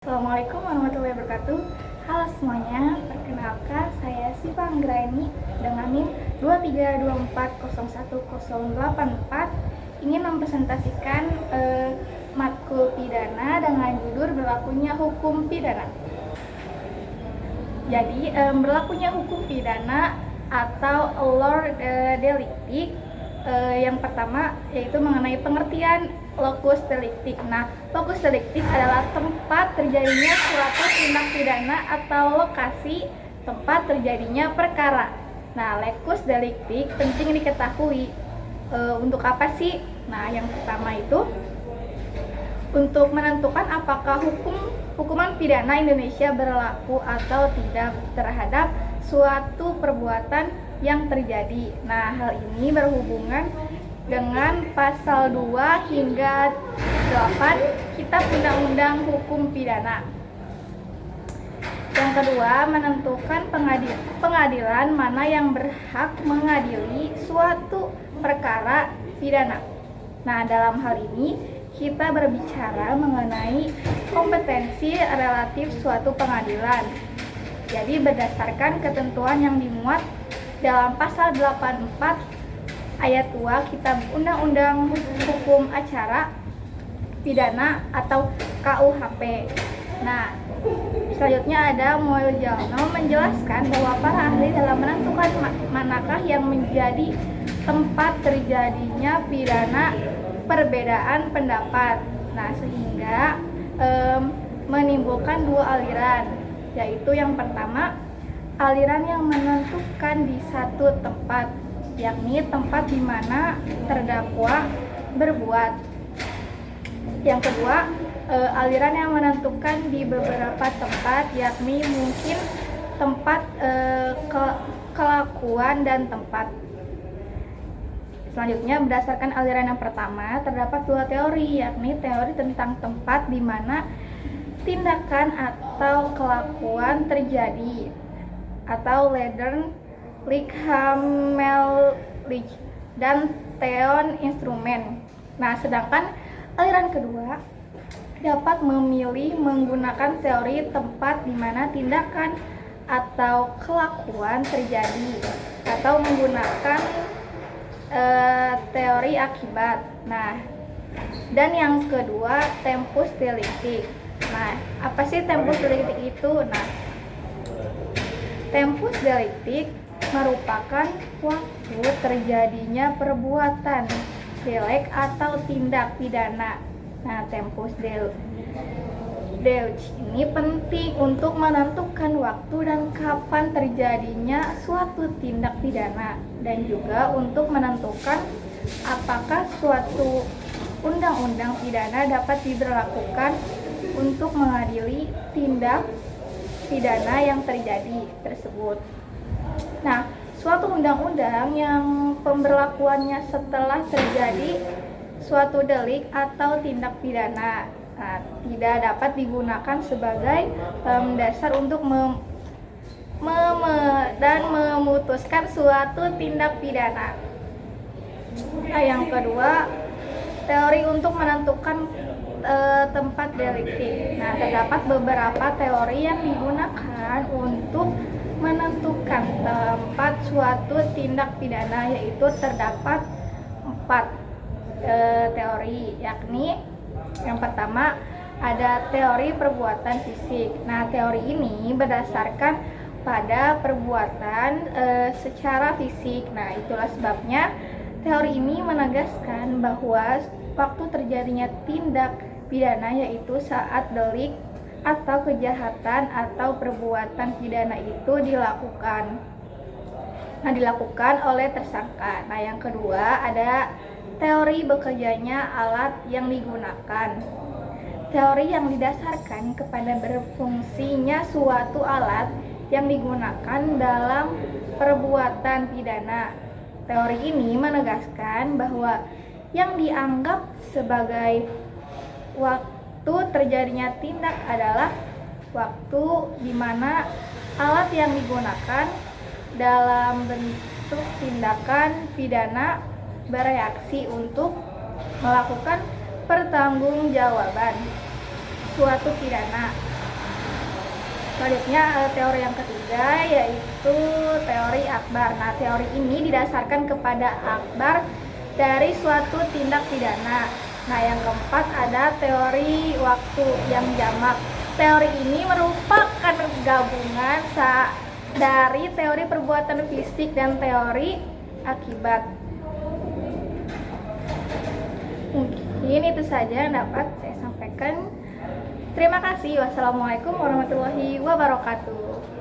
Assalamualaikum warahmatullahi wabarakatuh. Halo semuanya, perkenalkan saya Siva Anggraini dengan NIM 2324011084 ingin mempresentasikan matkul pidana dengan judul berlakunya hukum pidana. Jadi berlakunya hukum pidana atau law delicti yang pertama yaitu mengenai pengertian locus delicti. Nah, locus delicti adalah tempat terjadinya suatu tindak pidana atau lokasi tempat terjadinya perkara. Nah, locus delicti penting diketahui untuk apa sih? Nah, yang pertama itu untuk menentukan apakah hukuman pidana Indonesia berlaku atau tidak terhadap suatu perbuatan yang terjadi. Nah, hal ini berhubungan dengan pasal 2 hingga 8 Kitab Undang-Undang Hukum Pidana. Yang kedua, menentukan pengadilan mana yang berhak mengadili suatu perkara pidana. Nah, dalam hal ini kita berbicara mengenai kompetensi relatif suatu pengadilan. Jadi berdasarkan ketentuan yang dimuat dalam pasal 84 ayat 2 Kitab Undang-Undang Hukum Acara Pidana atau KUHP. Nah, selanjutnya ada Mulyono menjelaskan bahwa para ahli dalam menentukan manakah yang menjadi tempat terjadinya pidana perbedaan pendapat. Nah, sehingga menimbulkan dua aliran, yaitu yang pertama aliran yang menentukan di satu tempat, yakni tempat di mana terdakwa berbuat. Yang kedua, aliran yang menentukan di beberapa tempat, yakni mungkin tempat kelakuan dan tempat. Selanjutnya, berdasarkan aliran yang pertama, terdapat dua teori, yakni teori tentang tempat di mana tindakan atau kelakuan terjadi, atau Ledern Lichamelich dan Theon instrumen. Nah, sedangkan aliran kedua dapat memilih menggunakan teori tempat di mana tindakan atau kelakuan terjadi, atau menggunakan teori akibat. Nah, dan yang kedua tempus delicti. Nah, apa sih tempus delicti itu? Nah, tempus delicti merupakan waktu terjadinya perbuatan delek atau tindak pidana. Nah, tempus delicti ini penting untuk menentukan waktu dan kapan terjadinya suatu tindak pidana, dan juga untuk menentukan apakah suatu undang-undang pidana dapat diberlakukan untuk mengadili tindak pidana yang terjadi tersebut. Nah, suatu undang-undang yang pemberlakuannya setelah terjadi suatu delik atau tindak pidana, tidak dapat digunakan sebagai dasar untuk memutuskan suatu tindak pidana. Nah, yang kedua, teori untuk menentukan tempat delikti. Nah, terdapat beberapa teori yang digunakan untuk menentukan tempat suatu tindak pidana, yaitu terdapat 4 teori, yakni yang pertama ada teori perbuatan fisik. Nah, teori ini berdasarkan pada perbuatan secara fisik. Nah, itulah sebabnya teori ini menegaskan bahwa waktu terjadinya tindak pidana yaitu saat delik atau kejahatan atau perbuatan pidana itu dilakukan oleh tersangka. Nah, yang kedua ada teori bekerjanya alat yang digunakan. Teori yang didasarkan kepada berfungsinya suatu alat yang digunakan dalam perbuatan pidana. Teori ini menegaskan bahwa yang dianggap sebagai waktu terjadinya tindak adalah waktu di mana alat yang digunakan dalam bentuk tindakan pidana bereaksi untuk melakukan pertanggungjawaban suatu pidana. Selanjutnya teori yang ketiga yaitu teori akbar. Nah, teori ini didasarkan kepada akbar dari suatu tindak pidana. Nah, yang keempat ada teori waktu yang jamak. Teori ini merupakan gabungan dari teori perbuatan fisik dan teori akibat. Mungkin itu saja yang dapat saya sampaikan. Terima kasih. Wassalamualaikum warahmatullahi wabarakatuh.